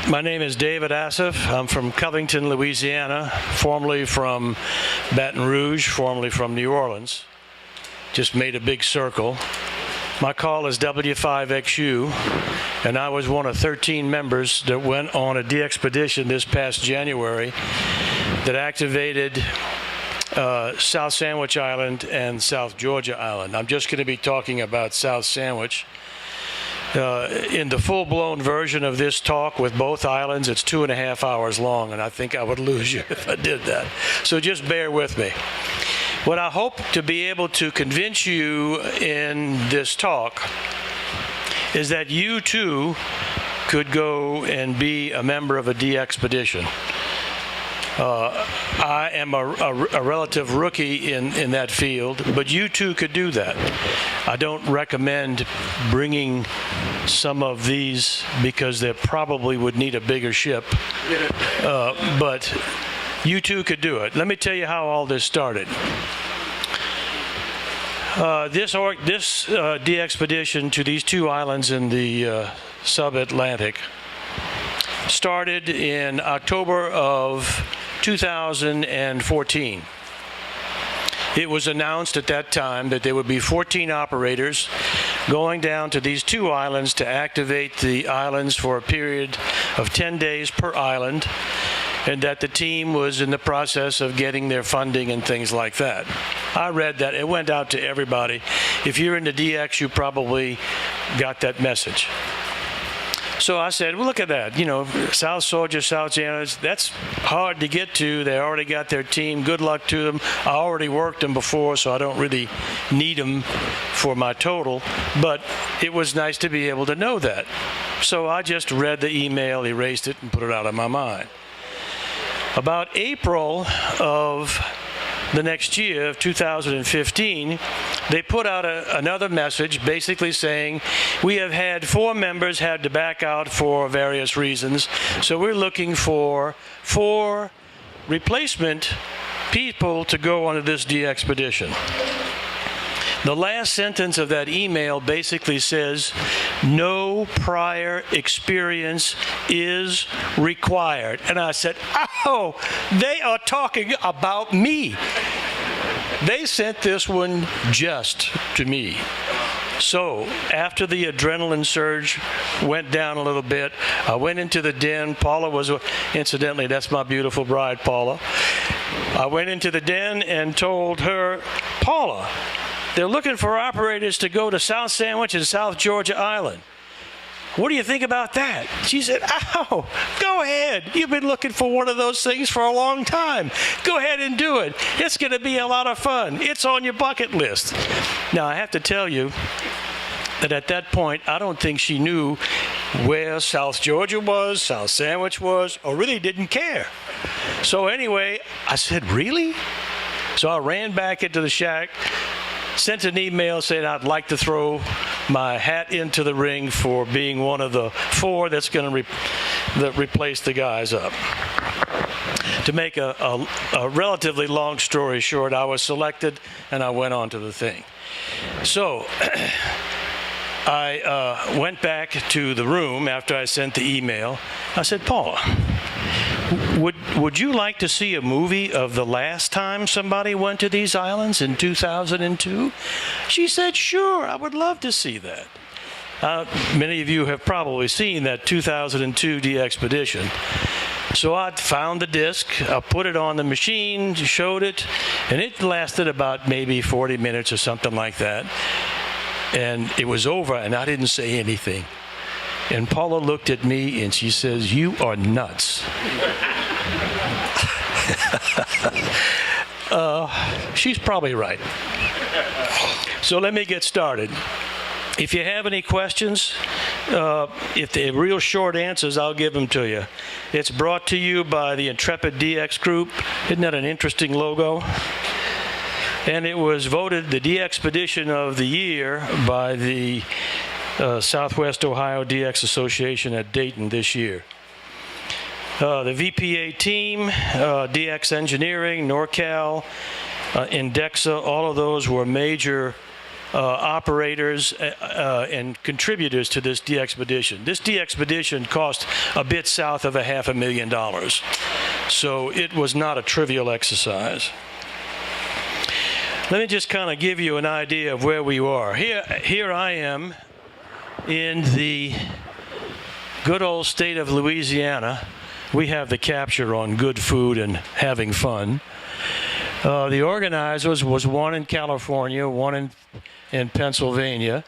My name is David Assaf. I'm from Covington, Louisiana, formerly from Baton Rouge, formerly from New Orleans. Just made a big circle. My call is W5XU, and I was one of 13 members that went on a de-expedition this past January that activated South Sandwich Island and South Georgia Island. I'm just going to be talking about South Sandwich. In the full-blown version of this talk with both islands, it's 2.5 hours long, and I think I would lose you if I did that. So just bear with me. What I hope to be able to convince you in this talk is that you too could go and be a member of a de-expedition. I am a relative rookie in that field, but you too could do that. I don't recommend bringing some of these because they probably would need a bigger ship, but you too could do it. Let me tell you how all this started. This de-expedition to these two islands in the sub-Atlantic started in October of 2014. It was announced at that time that there would be 14 operators going down to these two islands to activate the islands for a period of 10 days per island, and that the team was in the process of getting their funding and things like that. I read that. It went out to everybody. If you're into DX, you probably got that message. So I said, well, look at that. You know, South Georgia, South Georgia, that's hard to get to. They already got their team. Good luck to them. I already worked them before, so I don't really need them for my total. But it was nice to be able to know that. So I just read the email, erased it, and put it out of my mind. About April of the next year, of 2015, they put out another message basically saying, we have had 4 members had to back out for various reasons, so we're looking for 4 replacement people to go on this de-expedition. The last sentence of that email basically says, no prior experience is required. And I said, oh, they are talking about me. They sent this one just to me. So after the adrenaline surge went down a little bit, I went into the den. Paula was, incidentally, that's my beautiful bride, Paula. I went into the den and told her, Paula, they're looking for operators to go to South Sandwich and South Georgia Island. What do you think about that? She said, oh, go ahead. You've been looking for one of those things for a long time. Go ahead and do it. It's going to be a lot of fun. It's on your bucket list. Now, I have to tell you that at that point, I don't think she knew where South Georgia was, South Sandwich was, or really didn't care. So anyway, I said, really? So I ran back into the shack, sent an email saying I'd like to throw my hat into the ring for being one of the 4 that's going to replace the guys up. To make a relatively long story short, I was selected and I went on to the thing. So I went back to the room after I sent the email. I said, Paula, would you like to see a movie of the last time somebody went to these islands in 2002? She said, sure, I would love to see that. Many of you have probably seen that 2002 de-expedition. So I found the disc, I put it on the machine, showed it, and it lasted about maybe 40 minutes or something like that. And it was over, and I didn't say anything. And Paula looked at me and she says, you are nuts. She's probably right. So let me get started. If you have any questions, if they're real short answers, I'll give them to you. It's brought to you by the Intrepid DX Group. Isn't that an interesting logo? And it was voted the de-expedition of the year by the Southwest Ohio DX Association at Dayton this year. The VP8 team, DX Engineering, NorCal, Indexa, all of those were major operators and contributors to this de-expedition. This de-expedition cost a bit south of $500,000. So it was not a trivial exercise. Let me just kind of give you an idea of where we are. Here I am in the good old state of Louisiana. We have the capture on good food and having fun. The organizers was one in California, one in Pennsylvania.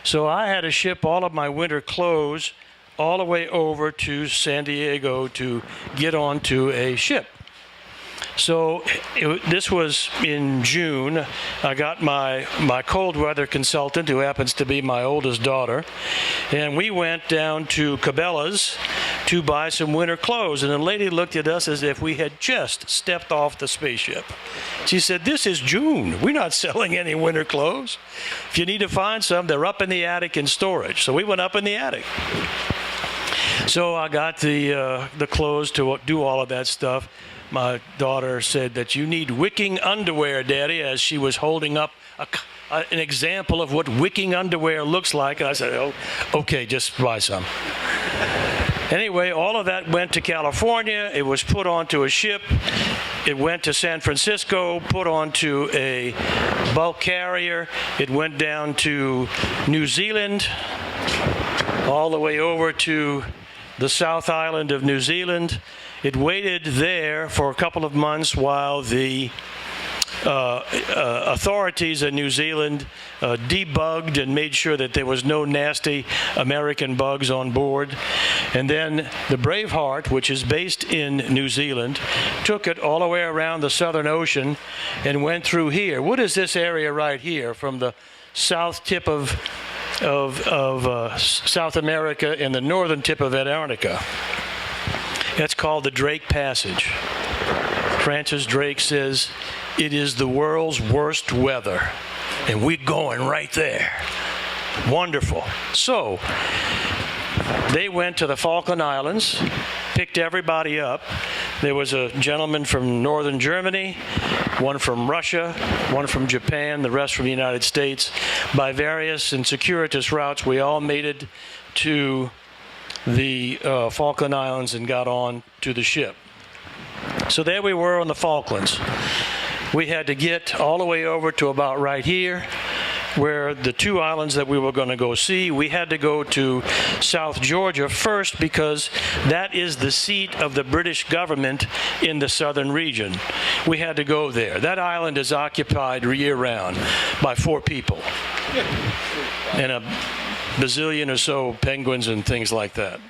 So I had to ship all of my winter clothes all the way over to San Diego to get onto a ship. So this was in June. I got my cold weather consultant, who happens to be my oldest daughter, and we went down to Cabela's to buy some winter clothes. And the lady looked at us as if we had just stepped off the spaceship. She said, "This is June. We're not selling any winter clothes. If you need to find some, they're up in the attic in storage." So we went up in the attic. So I got the clothes to do all of that stuff. My daughter said that you need wicking underwear, Daddy, as she was holding up an example of what wicking underwear looks like. And I said, "Oh, okay, just buy some." Anyway, all of that went to California. It was put onto a ship. It went to San Francisco, put onto a bulk carrier. It went down to New Zealand, all the way over to the South Island of New Zealand. It waited there for a couple of months while the authorities in New Zealand debugged and made sure that there was no nasty American bugs on board. And then the Braveheart, which is based in New Zealand, took it all the way around the Southern Ocean and went through here. What is this area right here from the south tip of South America and the northern tip of Antarctica? That's called the Drake Passage. Francis Drake says, "It is the world's worst weather, and we're going right there." Wonderful. So they went to the Falkland Islands, picked everybody up. There was a gentleman from northern Germany, one from Russia, one from Japan, the rest from the United States. By various and circuitous routes, we all made it to the Falkland Islands and got on to the ship. So there we were on the Falklands. We had to get all the way over to about right here, where the two islands that we were going to go see. We had to go to South Georgia first because that is the seat of the British government in the southern region. We had to go there. That island is occupied year-round by 4 people and a bazillion or so penguins and things like that.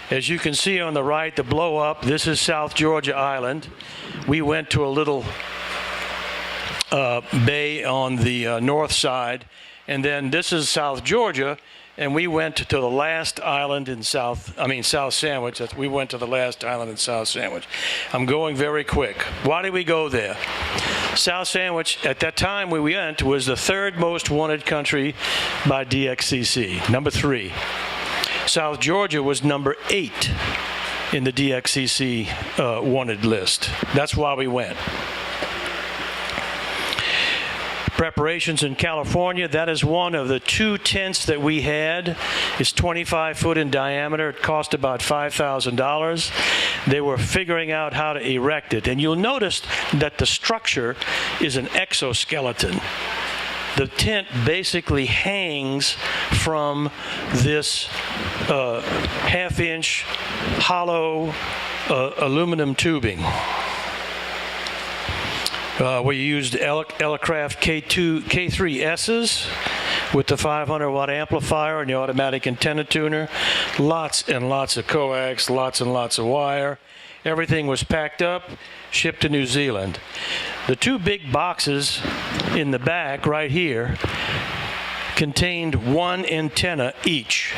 As you can see on the right, the blow up, this is South Georgia Island. We went to a little bay on the north side, and then this is South Georgia, and we went to the last island in South Sandwich. We went to the last island in South Sandwich. I'm going very quick. Why did we go there? South Sandwich, at that time we went, was the 3rd most wanted country by DXCC, number 3. South Georgia was number 8 in the DXCC wanted list. That's why we went. Preparations in California, that is one of the 2 tents that we had. It's 25 foot in diameter. It cost about $5,000. They were figuring out how to erect it. And you'll notice that the structure is an exoskeleton. The tent basically hangs from this half-inch hollow aluminum tubing. We used Elecraft K3S's with the 500-watt amplifier and the automatic antenna tuner. Lots and lots of coax, lots and lots of wire. Everything was packed up, shipped to New Zealand. The 2 big boxes in the back right here contained 1 antenna each.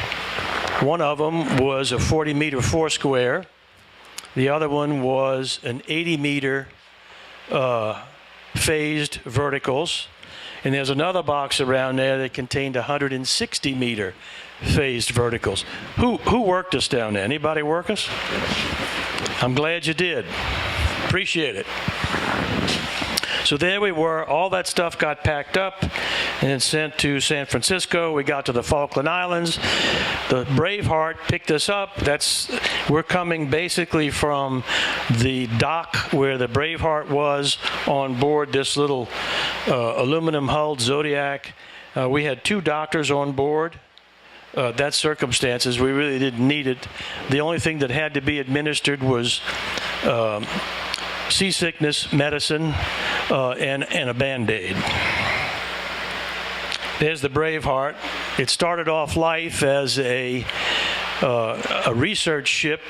One of them was a 40-meter 4-square. The other one was an 80-meter phased verticals. And there's another box around there that contained 160-meter phased verticals. Who worked us down there? Anybody work us? I'm glad you did. Appreciate it. So there we were. All that stuff got packed up and sent to San Francisco. We got to the Falkland Islands. The Braveheart picked us up. We're coming basically from the dock where the Braveheart was on board this little aluminum-hulled Zodiac. We had 2 doctors on board. That circumstances, we really didn't need it. The only thing that had to be administered was seasickness medicine and a Band-Aid. There's the Braveheart. It started off life as a research ship,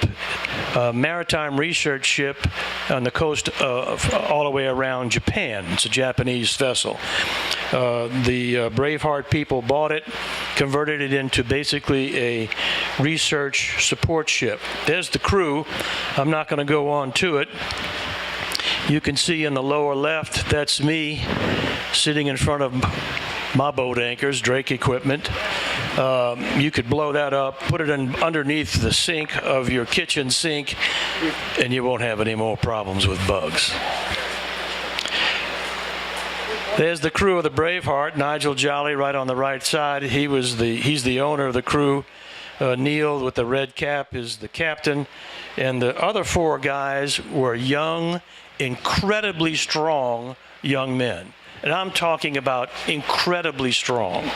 a maritime research ship on the coast all the way around Japan. It's a Japanese vessel. The Braveheart people bought it, converted it into basically a research support ship. There's the crew. I'm not going to go on to it. You can see in the lower left, that's me sitting in front of my boat anchors, Drake equipment. You could blow that up, put it underneath the sink of your kitchen sink, and you won't have any more problems with bugs. There's the crew of the Braveheart. Nigel Jolly right on the right side. He's the owner of the crew. Neil with the red cap is the captain. And the other 4 guys were young, incredibly strong young men. And I'm talking about incredibly strong.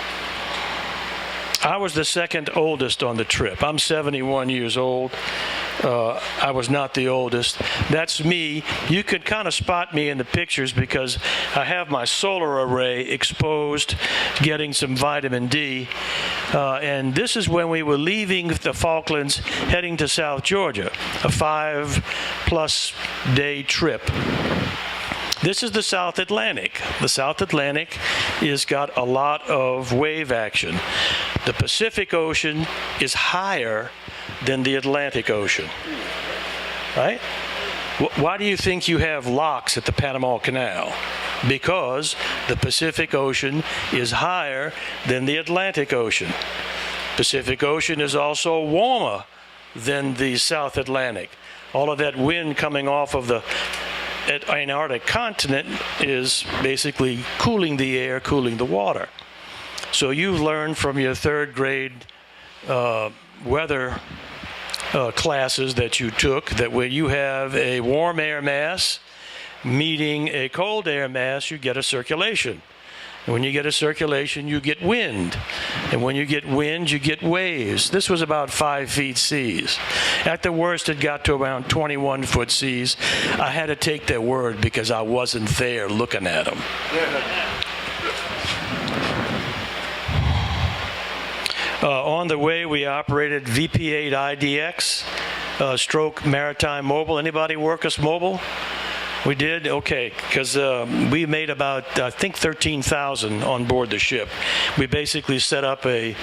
I was the second oldest on the trip. I'm 71 years old. I was not the oldest. That's me. You could kind of spot me in the pictures because I have my solar array exposed, getting some vitamin D. And this is when we were leaving the Falklands, heading to South Georgia, a 5+ day trip. This is the South Atlantic. The South Atlantic has got a lot of wave action. The Pacific Ocean is higher than the Atlantic Ocean, right? Why do you think you have locks at the Panama Canal? Because the Pacific Ocean is higher than the Atlantic Ocean. Pacific Ocean is also warmer than the South Atlantic. All of that wind coming off of the Antarctic continent is basically cooling the air, cooling the water. So you've learned from your 3rd grade weather classes that you took that when you have a warm air mass meeting a cold air mass, you get a circulation. And when you get a circulation, you get wind. And when you get wind, you get waves. This was about 5 feet seas. At the worst, it got to around 21-foot seas. I had to take their word because I wasn't there looking at them. On the way, we operated VP8IDX, stroke Maritime Mobile. Anybody work us mobile? We did? Okay, because we made about, I think, 13,000 on board the ship. We basically set up a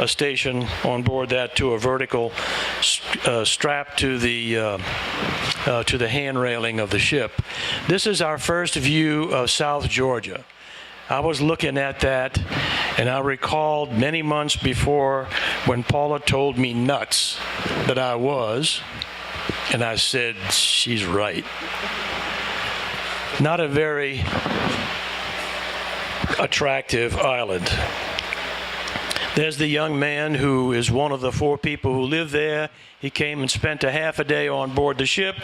station on board that to a vertical strap to the hand railing of the ship. This is our first view of South Georgia. I was looking at that, and I recalled many months before when Paula told me nuts that I was, and I said, she's right. Not a very attractive island. There's the young man who is one of the 4 people who live there. He came and spent a half a day on board the ship,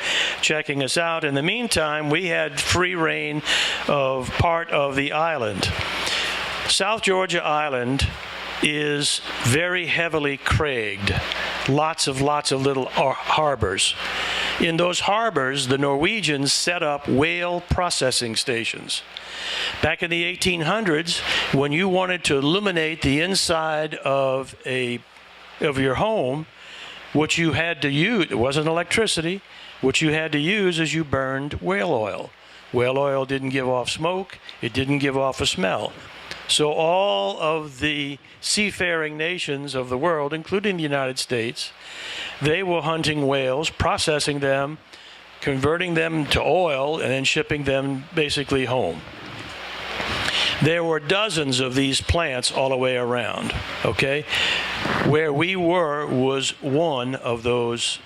checking us out. In the meantime, we had free reign of part of the island. South Georgia Island is very heavily cragged. Lots of little harbors. In those harbors, the Norwegians set up whale processing stations. Back in the 1800s, when you wanted to illuminate the inside of your home, what you had to use, it wasn't electricity, what you had to use is you burned whale oil. Whale oil didn't give off smoke, it didn't give off a smell. So all of the seafaring nations of the world, including the United States, they were hunting whales, processing them, converting them to oil, and then shipping them basically home. There were dozens of these plants all the way around, okay? Where we were was one of those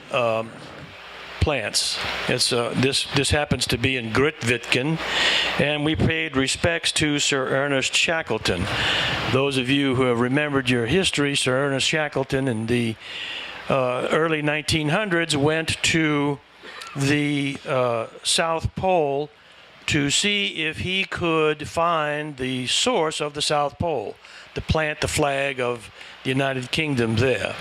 plants. This happens to be in Grytviken, and we paid respects to Sir Ernest Shackleton. Those of you who have remembered your history, Sir Ernest Shackleton in the early 1900s went to the South Pole to see if he could find the source of the South Pole, to plant the flag of the United Kingdom there.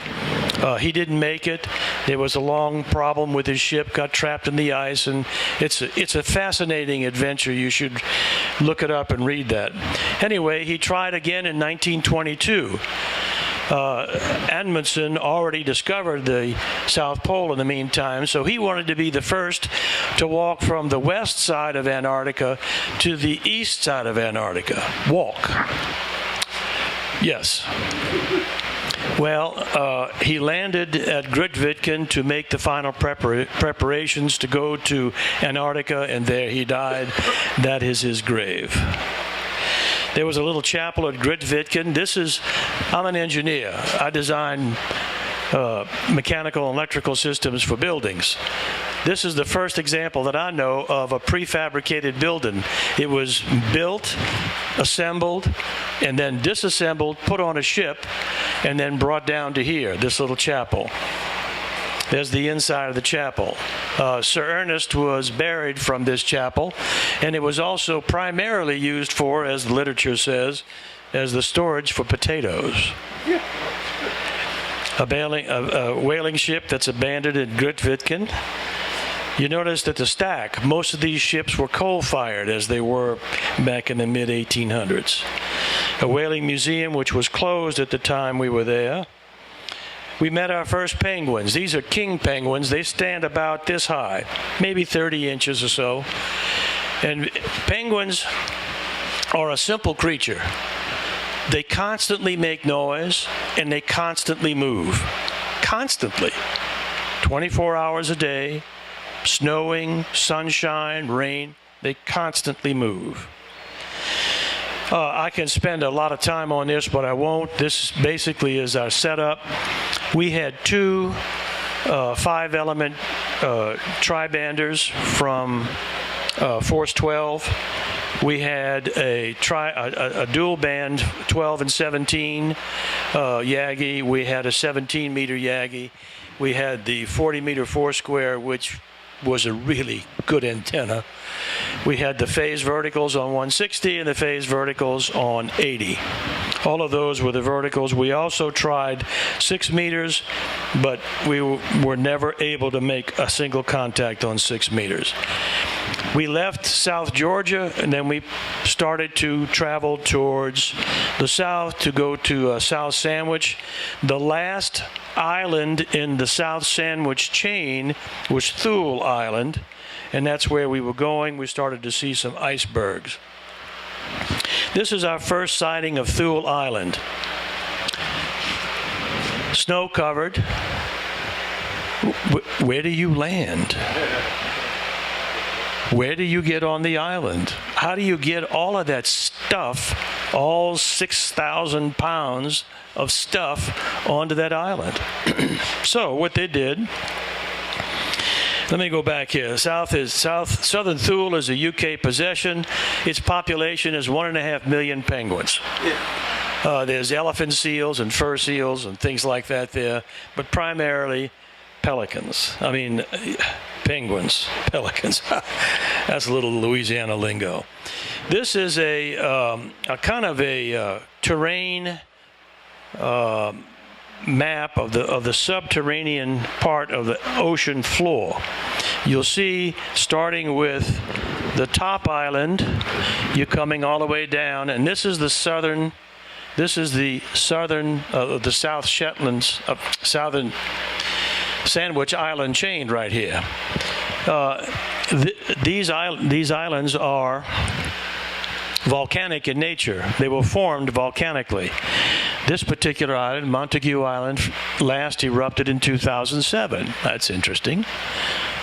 He didn't make it. There was a long problem with his ship, got trapped in the ice, and it's a fascinating adventure. You should look it up and read that. Anyway, he tried again in 1922. Amundsen already discovered the South Pole in the meantime, so he wanted to be the first to walk from the west side of Antarctica to the east side of Antarctica. Walk. Yes. Well, he landed at Grytviken to make the final preparations to go to Antarctica, and there he died. That is his grave. There was a little chapel at Grytviken. I'm an engineer. I design mechanical and electrical systems for buildings. This is the first example that I know of a prefabricated building. It was built, assembled, and then disassembled, put on a ship, and then brought down to here, this little chapel. There's the inside of the chapel. Sir Ernest was buried from this chapel, and it was also primarily used for, as the literature says, as the storage for potatoes. A whaling ship that's abandoned in Grytviken. You notice that the stack, most of these ships were coal-fired, as they were back in the mid-1800s. A whaling museum which was closed at the time we were there. We met our first penguins. These are king penguins. They stand about this high, maybe 30 inches or so. And penguins are a simple creature. They constantly make noise, and they constantly move. Constantly. 24 hours a day, snowing, sunshine, rain, they constantly move. I can spend a lot of time on this, but I won't. This basically is our setup. We had two 5-element tribanders from Force 12. We had a dual band 12 and 17 Yagi. We had a 17-meter Yagi. We had the 40-meter four-square, which was a really good antenna. We had the phase verticals on 160 and the phase verticals on 80. All of those were the verticals. We also tried 6 meters, but we were never able to make a single contact on 6 meters. We left South Georgia, and then we started to travel towards the south to go to South Sandwich. The last island in the South Sandwich chain was Thule Island, and that's where we were going. We started to see some icebergs. This is our first sighting of Thule Island. Snow-covered. Where do you land? Where do you get on the island? How do you get all of that stuff, all 6,000 pounds of stuff, onto that island? So what they did, let me go back here. Southern Thule is a UK possession. Its population is 1.5 million penguins. There's elephant seals and fur seals and things like that there, but primarily pelicans. I mean, penguins, pelicans. That's a little Louisiana lingo. This is a kind of a terrain map of the subterranean part of the ocean floor. You'll see, starting with the top island, you're coming all the way down, and this is the southern. This is the the South Shetlands, southern Sandwich Island chain right here. These islands are volcanic in nature. They were formed volcanically. This particular island, Montague Island, last erupted in 2007. That's interesting.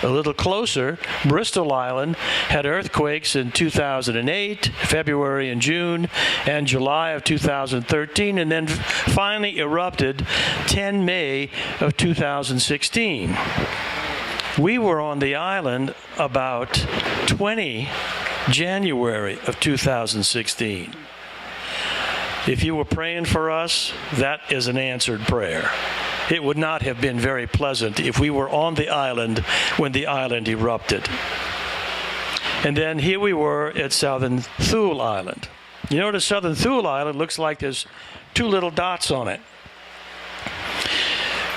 A little closer, Bristol Island had earthquakes in 2008, February and June, and July of 2013, and then finally erupted 10 May of 2016. We were on the island about 20 January of 2016. If you were praying for us, that is an answered prayer. It would not have been very pleasant if we were on the island when the island erupted. And then here we were at Southern Thule Island. You notice Southern Thule Island looks like there's two little dots on it.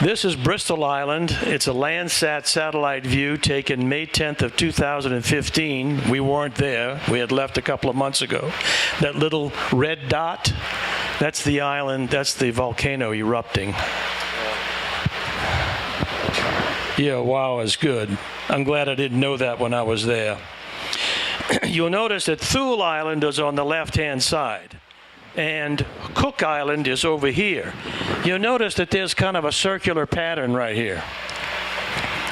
This is Bristol Island. It's a Landsat satellite view taken May 10th of 2015. We weren't there. We had left a couple of months ago. That little red dot, that's the island, that's the volcano erupting. Yeah, wow, is good. I'm glad I didn't know that when I was there. You'll notice that Thule Island is on the left-hand side, and Cook Island is over here. You'll notice that there's kind of a circular pattern right here.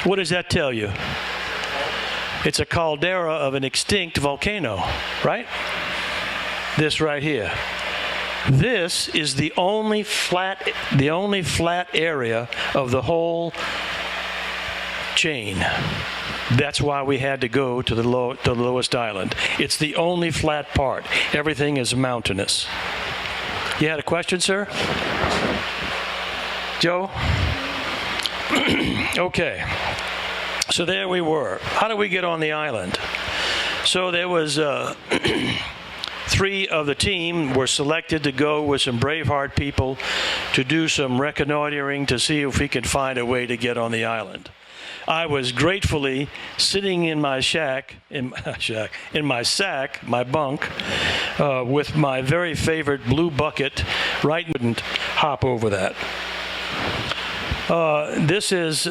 What does that tell you? It's a caldera of an extinct volcano, right? This right here. This is the only flat area of the whole chain. That's why we had to go to the lowest island. It's the only flat part. Everything is mountainous. You had a question, sir? Joe? Okay. So there we were. How did we get on the island? So there was 3 of the team were selected to go with some Braveheart people to do some reconnoitering to see if we could find a way to get on the island. I was gratefully sitting in my my bunk, with my very favorite blue bucket, right, wouldn't hop over that. This is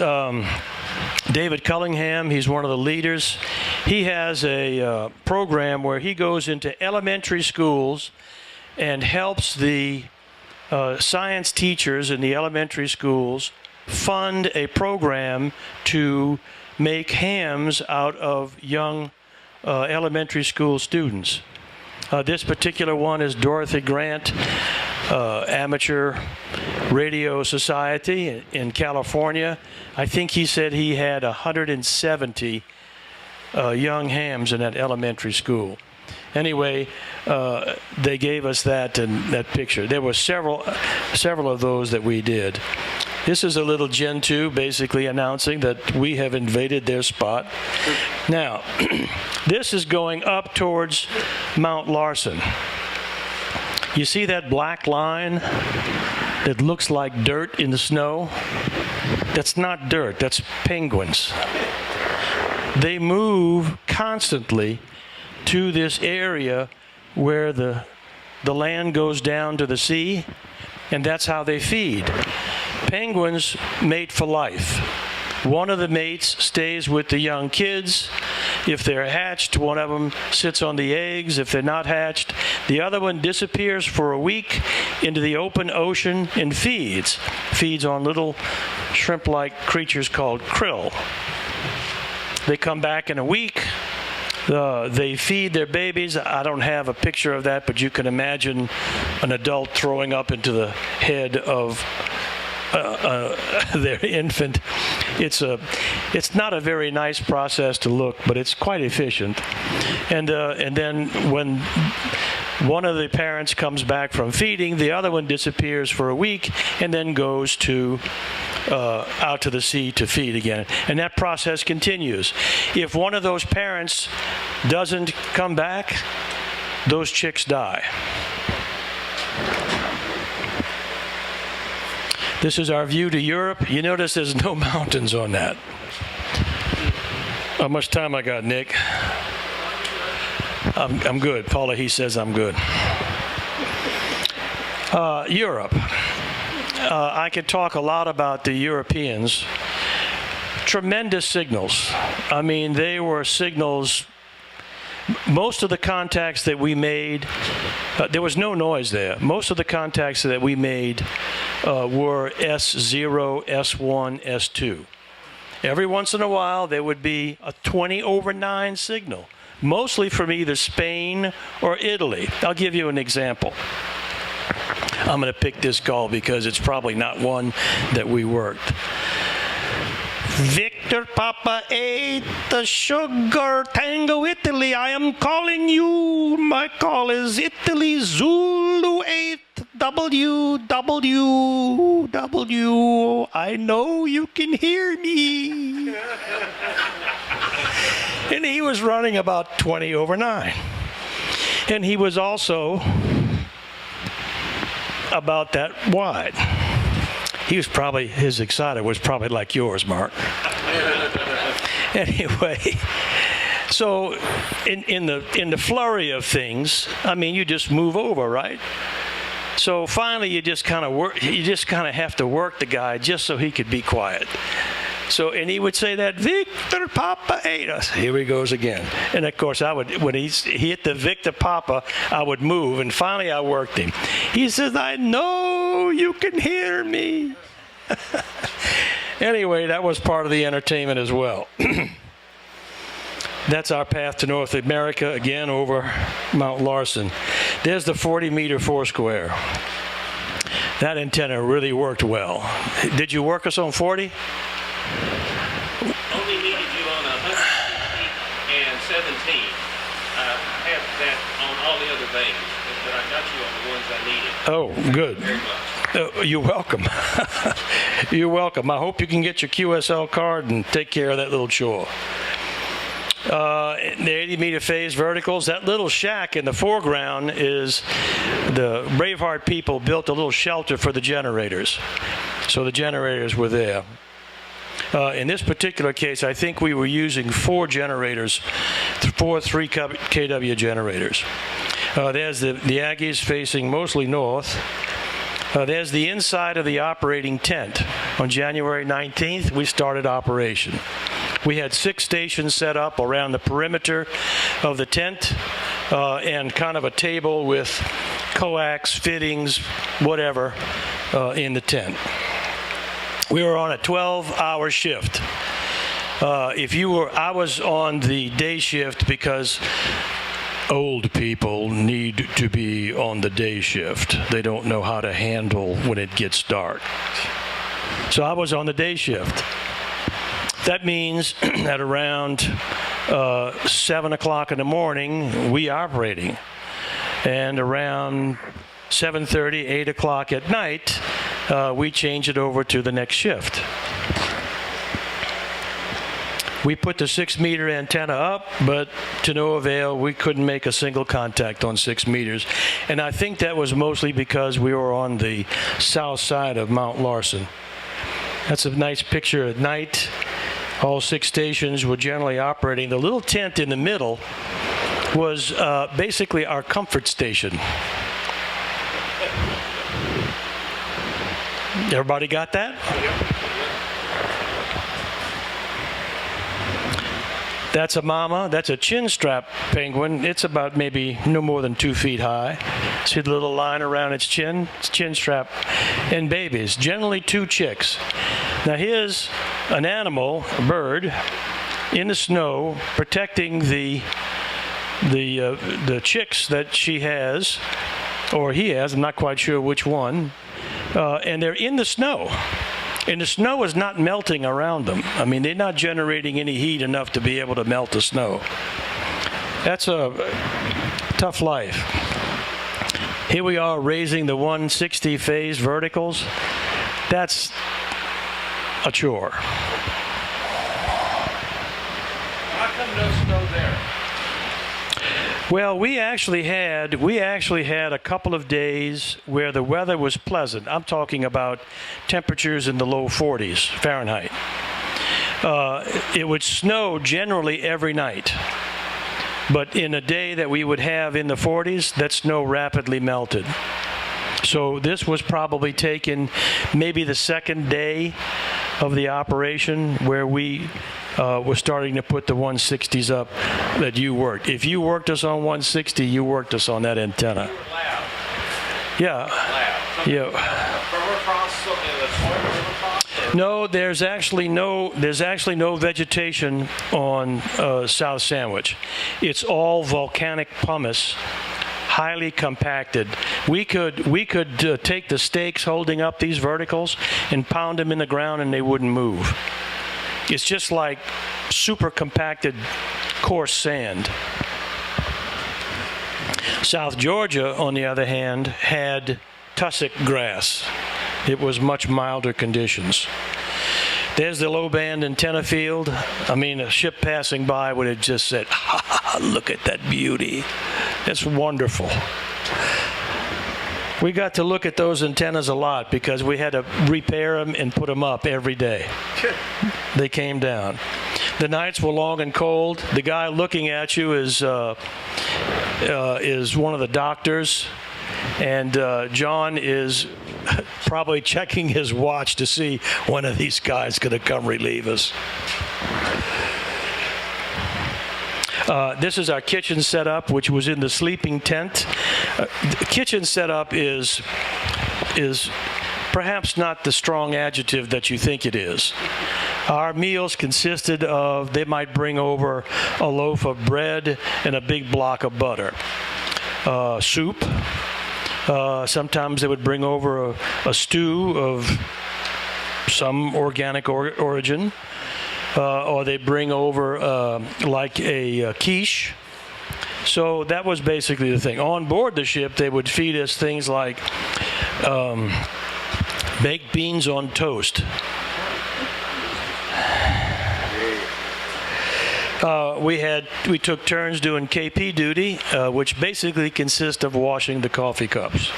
David Cullingham. He's one of the leaders. He has a program where he goes into elementary schools and helps the science teachers in the elementary schools fund a program to make hams out of young elementary school students. This particular one is Dorothy Grant Amateur Radio Society in California. I think he said he had 170 young hams in that elementary school. Anyway, they gave us that picture. There were several of those that we did. This is a little Gen 2 basically announcing that we have invaded their spot. Now, this is going up towards Mount Larsen. You see that black line that looks like dirt in the snow? That's not dirt, that's penguins. They move constantly to this area where the land goes down to the sea, and that's how they feed. Penguins mate for life. One of the mates stays with the young kids. If they're hatched, one of them sits on the eggs. If they're not hatched, the other one disappears for a week into the open ocean and feeds on little shrimp-like creatures called krill. They come back in a week. They feed their babies. I don't have a picture of that, but you can imagine an adult throwing up into the head of their infant. It's not a very nice process to look, but it's quite efficient. And then when one of the parents comes back from feeding, the other one disappears for a week and then goes out to the sea to feed again. And that process continues. If one of those parents doesn't come back, those chicks die. This is our view to Europe. You notice there's no mountains on that. How much time I got, Nick? I'm good. Paula, he says I'm good. Europe. I could talk a lot about the Europeans. Tremendous signals. I mean, they were signals. Most of the contacts that we made, there was no noise there. Most of the contacts that we made were S0, S1, S2. Every once in a while, there would be a 20/9 signal, mostly from either Spain or Italy. I'll give you an example. I'm going to pick this call because it's probably not one that we worked. Victor Papa 8, the Sugar Tango Italy, I am calling you. My call is Italy Zulu 8, WWW. I know you can hear me. And he was running about 20 over 9. And he was also about that wide. He was probably, his exciter was probably like yours, Mark. Anyway, so in the flurry of things, I mean, you just move over, right? So finally, you just kind of have to work the guy just so he could be quiet. So, and he would say that, Victor Papa 8. Here he goes again. And of course, when he hit the Victor Papa, I would move, and finally I worked him. He says, I know you can hear me. Anyway, that was part of the entertainment as well. That's our path to North America, again, over Mount Larsen. There's the 40-meter foursquare. That antenna really worked well. Did you work us on 40? Only needed you on 160 and 17. I have that on all the other things, but I got you on the ones I needed. Oh, good. Very much. You're welcome. You're welcome. I hope you can get your QSL card and take care of that little chore. The 80-meter phase verticals, that little shack in the foreground is the Braveheart people built a little shelter for the generators. So the generators were there. In this particular case, I think we were using 4 generators, 4 3 kW generators. There's the Aggies facing mostly north. There's the inside of the operating tent. On January 19th, we started operation. We had 6 stations set up around the perimeter of the tent and kind of a table with coax, fittings, whatever, in the tent. We were on a 12-hour shift. I was on the day shift because old people need to be on the day shift. They don't know how to handle when it gets dark. So I was on the day shift. That means at around 7 o'clock in the morning, we operating. And around 7:30, 8 o'clock at night, we change it over to the next shift. We put the 6-meter antenna up, but to no avail. We couldn't make a single contact on 6 meters. And I think that was mostly because we were on the south side of Mount Larsen. That's a nice picture at night. All 6 stations were generally operating. The little tent in the middle was basically our comfort station. Everybody got that? That's a mama. That's a chin strap penguin. It's about maybe no more than 2 feet high. See the little line around its chin? It's chin strap. And babies, generally 2 chicks. Now here's an animal, a bird, in the snow, protecting the chicks that she has, or he has. I'm not quite sure which one. And they're in the snow. And the snow is not melting around them. I mean, they're not generating any heat enough to be able to melt the snow. That's a tough life. Here we are raising the 160 phase verticals. That's a chore. How come no snow there? Well, we actually had a couple of days where the weather was pleasant. I'm talking about temperatures in the low 40s Fahrenheit. It would snow generally every night. But in a day that we would have in the 40s, that snow rapidly melted. So this was probably taken maybe the second day of the operation where we were starting to put the 160s up that you worked. If you worked us on 160, you worked us on that antenna. Yeah. Yeah. No, there's actually no vegetation on South Sandwich. It's all volcanic pumice, highly compacted. We could take the stakes holding up these verticals and pound them in the ground and they wouldn't move. It's just like super compacted coarse sand. South Georgia, on the other hand, had tussock grass. It was much milder conditions. There's the low-band antenna field. I mean, a ship passing by would have just said, look at that beauty. That's wonderful. We got to look at those antennas a lot because we had to repair them and put them up every day. They came down. The nights were long and cold. The guy looking at you is one of the doctors, and John is probably checking his watch to see when are these guys going to come relieve us. This is our kitchen setup, which was in the sleeping tent. The kitchen setup is perhaps not the strong adjective that you think it is. Our meals consisted of, they might bring over a loaf of bread and a big block of butter. Soup. Sometimes they would bring over a stew of some organic origin. Or they bring over like a quiche. So that was basically the thing. On board the ship, they would feed us things like baked beans on toast. We took turns doing KP duty, which basically consists of washing the coffee cups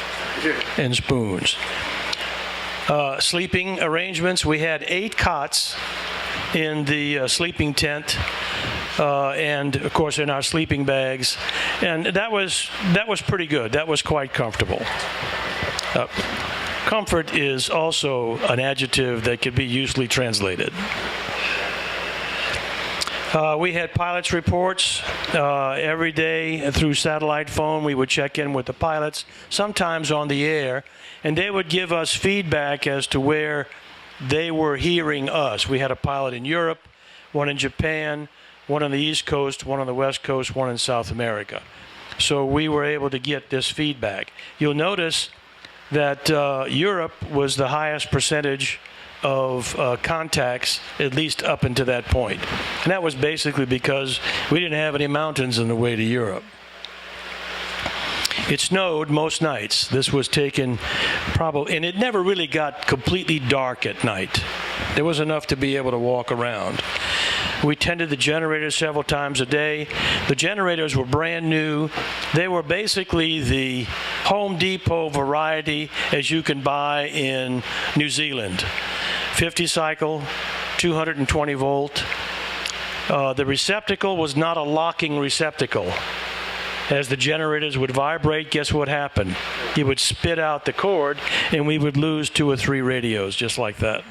and spoons. Sleeping arrangements, we had 8 cots in the sleeping tent, and of course in our sleeping bags, and that was pretty good. That was quite comfortable. Comfort is also an adjective that could be usually translated. We had pilots' reports every day through satellite phone. We would check in with the pilots, sometimes on the air, and they would give us feedback as to where they were hearing us. We had a pilot in Europe, one in Japan, one on the East Coast, one on the West Coast, one in South America. So we were able to get this feedback. You'll notice that Europe was the highest percentage of contacts, at least up until that point. And that was basically because we didn't have any mountains on the way to Europe. It snowed most nights. This was taken probably, and it never really got completely dark at night. There was enough to be able to walk around. We tended the generators several times a day. The generators were brand new. They were basically the Home Depot variety as you can buy in New Zealand. 50 cycle, 220 volt. The receptacle was not a locking receptacle. As the generators would vibrate, guess what happened? It would spit out the cord, and we would lose 2 or 3 radios just like that.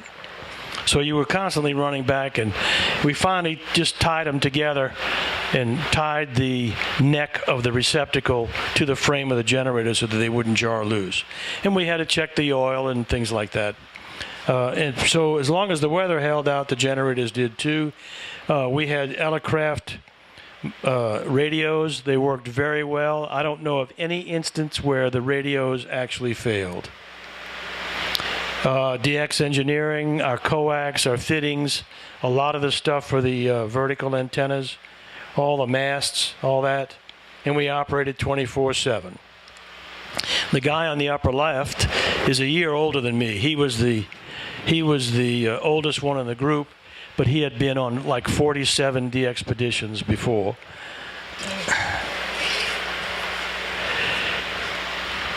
So you were constantly running back, and we finally just tied them together and tied the neck of the receptacle to the frame of the generator so that they wouldn't jar loose. And we had to check the oil and things like that. And so as long as the weather held out, the generators did too. We had Elecraft radios. They worked very well. I don't know of any instance where the radios actually failed. DX Engineering, our coax, our fittings, a lot of the stuff for the vertical antennas, all the masts, all that, and we operated 24/7. The guy on the upper left is a year older than me. He was the oldest one in the group, but he had been on like 47 DXpeditions before.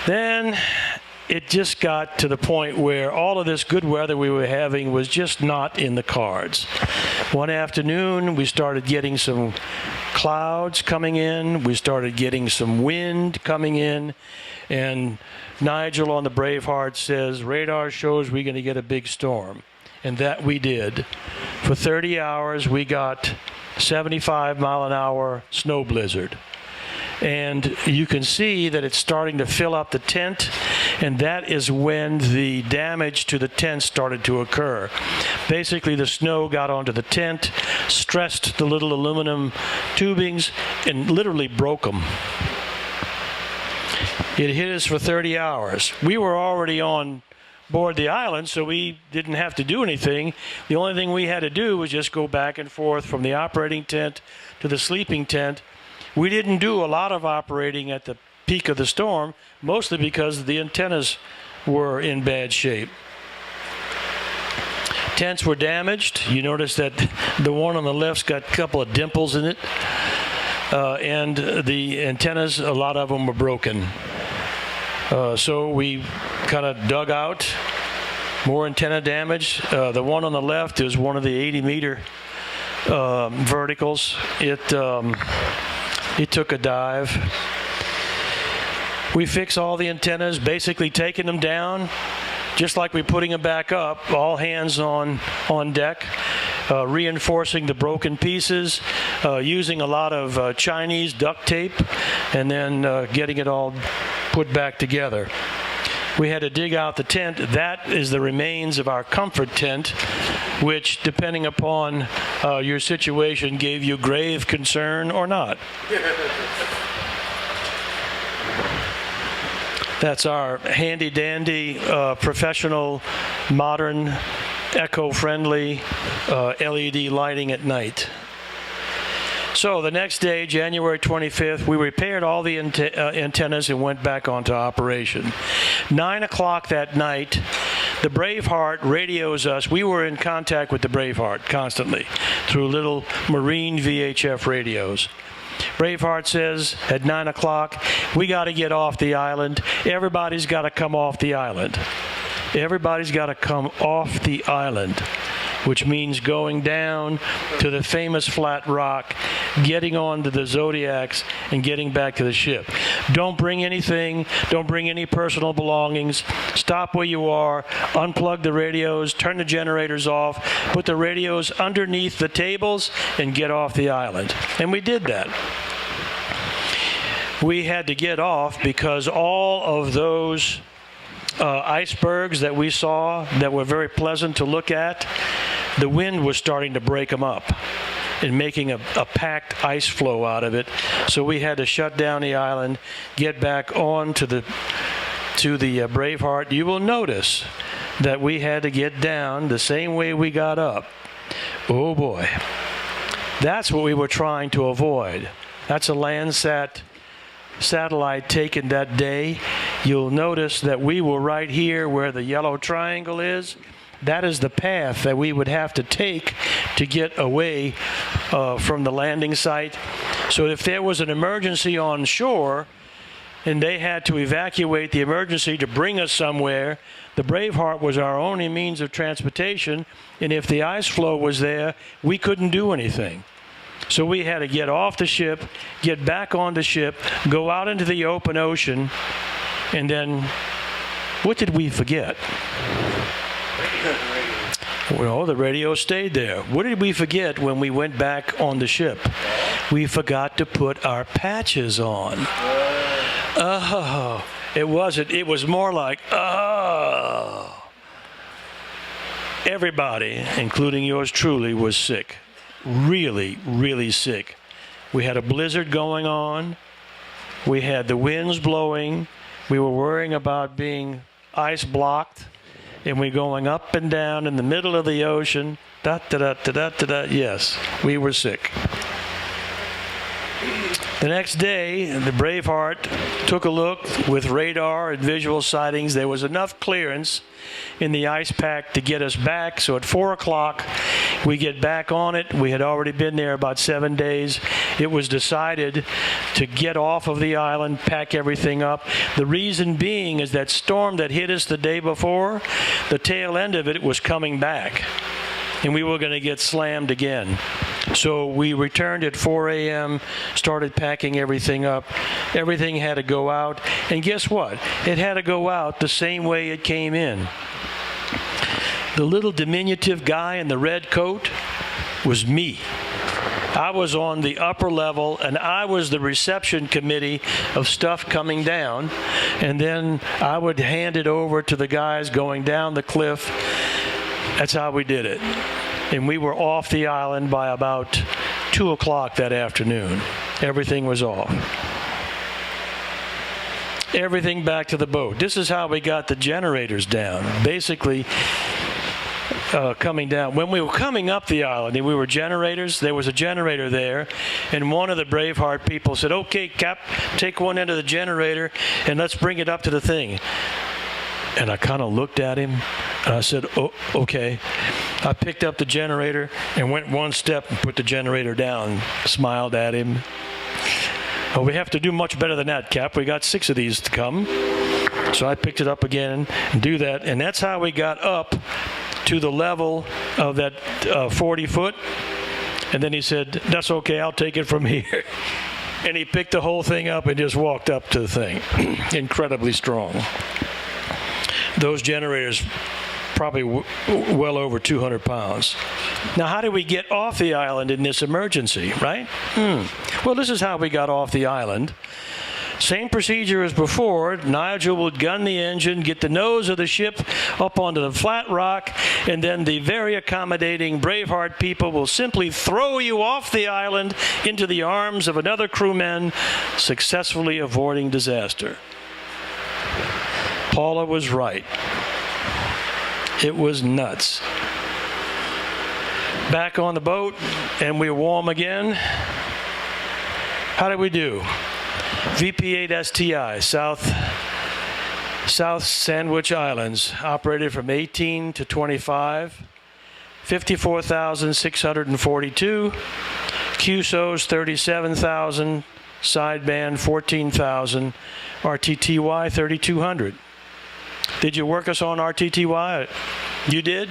Then it just got to the point where all of this good weather we were having was just not in the cards. One afternoon, we started getting some clouds coming in. We started getting some wind coming in. And Nigel on the Braveheart says, radar shows we're going to get a big storm. And that we did. For 30 hours, we got 75-mile-an-hour snow blizzard. And you can see that it's starting to fill up the tent, and that is when the damage to the tent started to occur. Basically, the snow got onto the tent, stressed the little aluminum tubings, and literally broke them. It hit us for 30 hours. We were already on board the island, so we didn't have to do anything. The only thing we had to do was just go back and forth from the operating tent to the sleeping tent. We didn't do a lot of operating at the peak of the storm, mostly because the antennas were in bad shape. Tents were damaged. You notice that the one on the left's got a couple of dimples in it. And the antennas, a lot of them were broken. So we kind of dug out more antenna damage. The one on the left is one of the 80-meter verticals. It took a dive. We fixed all the antennas, basically taking them down, just like we're putting them back up, all hands on deck, reinforcing the broken pieces, using a lot of Chinese duct tape, and then getting it all put back together. We had to dig out the tent. That is the remains of our comfort tent, which, depending upon your situation, gave you grave concern or not. That's our handy-dandy, professional, modern, eco-friendly LED lighting at night. So the next day, January 25th, we repaired all the antennas and went back onto operation. 9 o'clock that night, the Braveheart radios us. We were in contact with the Braveheart constantly through little marine VHF radios. Braveheart says at 9 o'clock, we got to get off the island. Everybody's got to come off the island. Everybody's got to come off the island, which means going down to the famous flat rock, getting onto the Zodiacs, and getting back to the ship. Don't bring anything. Don't bring any personal belongings. Stop where you are. Unplug the radios. Turn the generators off. Put the radios underneath the tables and get off the island. And we did that. We had to get off because all of those icebergs that we saw that were very pleasant to look at, the wind was starting to break them up and making a packed ice flow out of it. So we had to shut down the island, get back on to the Braveheart. You will notice that we had to get down the same way we got up. Oh boy. That's what we were trying to avoid. That's a Landsat satellite taken that day. You'll notice that we were right here where the yellow triangle is. That is the path that we would have to take to get away from the landing site. So if there was an emergency on shore and they had to evacuate the emergency to bring us somewhere, the Braveheart was our only means of transportation, and if the ice flow was there, we couldn't do anything. So we had to get off the ship, get back on the ship, go out into the open ocean, and then what did we forget? Well, the radio stayed there. What did we forget when we went back on the ship? We forgot to put our patches on. Oh, it wasn't. It was more like, oh. Everybody, including yours truly, was sick. Really, really sick. We had a blizzard going on. We had the winds blowing. We were worrying about being ice blocked. And we're going up and down in the middle of the ocean. Yes, we were sick. The next day, the Braveheart took a look with radar and visual sightings. There was enough clearance in the ice pack to get us back. So at 4 o'clock, we get back on it. We had already been there about 7 days. It was decided to get off of the island, pack everything up. The reason being is that storm that hit us the day before, the tail end of it was coming back, and we were going to get slammed again. So we returned at 4 a.m., started packing everything up. Everything had to go out. And guess what? It had to go out the same way it came in. The little diminutive guy in the red coat was me. I was on the upper level, and I was the reception committee of stuff coming down. And then I would hand it over to the guys going down the cliff. That's how we did it. And we were off the island by about 2 o'clock that afternoon. Everything was off. everything back to the boat. This is how we got the generators down. Basically, coming down. When we were coming up the island and we were generators, there was a generator there, and one of the Braveheart people said, "Okay, Cap, take one end of the generator and let's bring it up to the thing." And I kind of looked at him and I said, "Oh, okay." I picked up the generator and went one step and put the generator down, smiled at him. "Well, we have to do much better than that, Cap. We got 6 of these to come." So I picked it up again and do that, and that's how we got up to the level of that 40 foot. And then he said, "That's okay, I'll take it from here." And he picked the whole thing up and just walked up to the thing. Incredibly strong. Those generators probably well over 200 pounds. Now, how did we get off the island in this emergency, right? Well, this is how we got off the island. Same procedure as before. Nigel would gun the engine, get the nose of the ship up onto the flat rock, and then the very accommodating Braveheart people will simply throw you off the island into the arms of another crewman, successfully avoiding disaster. Paula was right. It was nuts. Back on the boat, and we're warm again. How did we do? VP8STI, South Sandwich Islands, operated from 18 to 25, 54,642, QSOs 37,000, sideband 14,000, RTTY 3,200. Did you work us on RTTY? You did?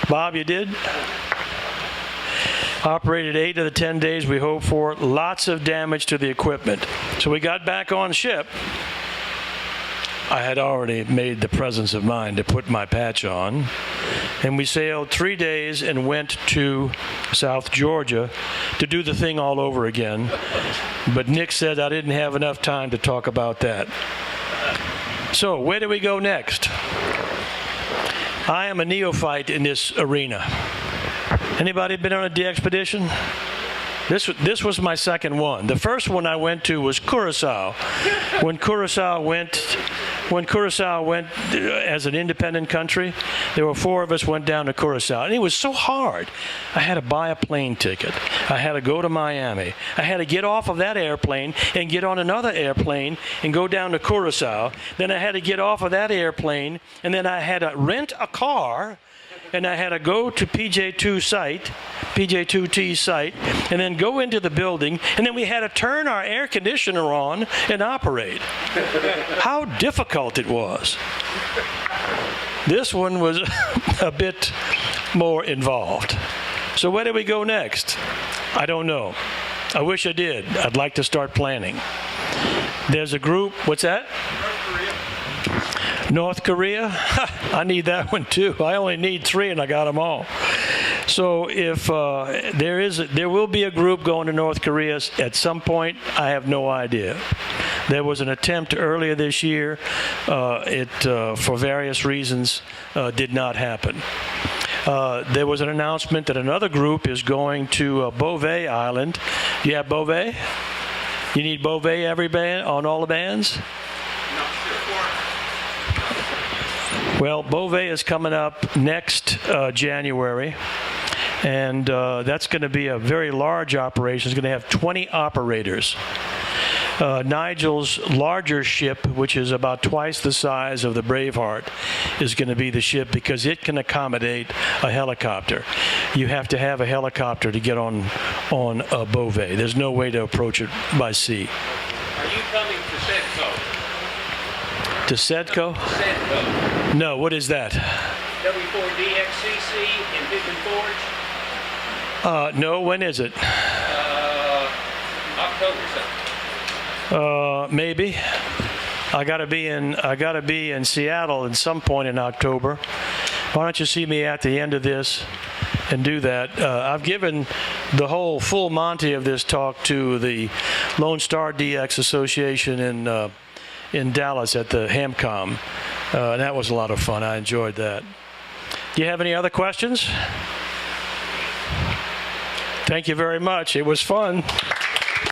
Bob, you did? Operated 8 of the 10 days we hoped for. Lots of damage to the equipment. So we got back on ship. I had already made the presence of mind to put my patch on. And we sailed 3 days and went to South Georgia to do the thing all over again. But Nick said I didn't have enough time to talk about that. So where do we go next? I am a neophyte in this arena. Anybody been on a DXpedition? This was my second one. The first one I went to was Curacao. When Curacao went as an independent country, there were 4 of us went down to Curacao, and it was so hard. I had to buy a plane ticket. I had to go to Miami. I had to get off of that airplane and get on another airplane and go down to Curacao. Then I had to get off of that airplane, and then I had to rent a car, and I had to go to PJ2T site, and then go into the building, and then we had to turn our air conditioner on and operate. How difficult it was. This one was a bit more involved. So where do we go next? I don't know. I wish I did. I'd like to start planning. There's a group, what's that? North Korea? I need that one too. I only need 3 and I got them all. So if there will be a group going to North Korea at some point, I have no idea. There was an attempt earlier this year. For various reasons, did not happen. There was an announcement that another group is going to Beauvais Island. Do you have Beauvais? You need Beauvais every band on all the bands? Well, Beauvais is coming up next January, and that's going to be a very large operation. It's going to have 20 operators. Nigel's larger ship, which is about twice the size of the Braveheart, is going to be the ship because it can accommodate a helicopter. You have to have a helicopter to get on Beauvais. There's no way to approach it by sea. Are you coming to Setco? To Setco? Setco. No, what is that? W4DXCC in Pigeon Forge? No, when is it? October something. Maybe. I gotta be in Seattle at some point in October. Why don't you see me at the end of this and do that? I've given the whole full Monty of this talk to the Lone Star DX Association in Dallas at the HAMCOM. And that was a lot of fun. I enjoyed that. Do you have any other questions? Thank you very much. It was fun.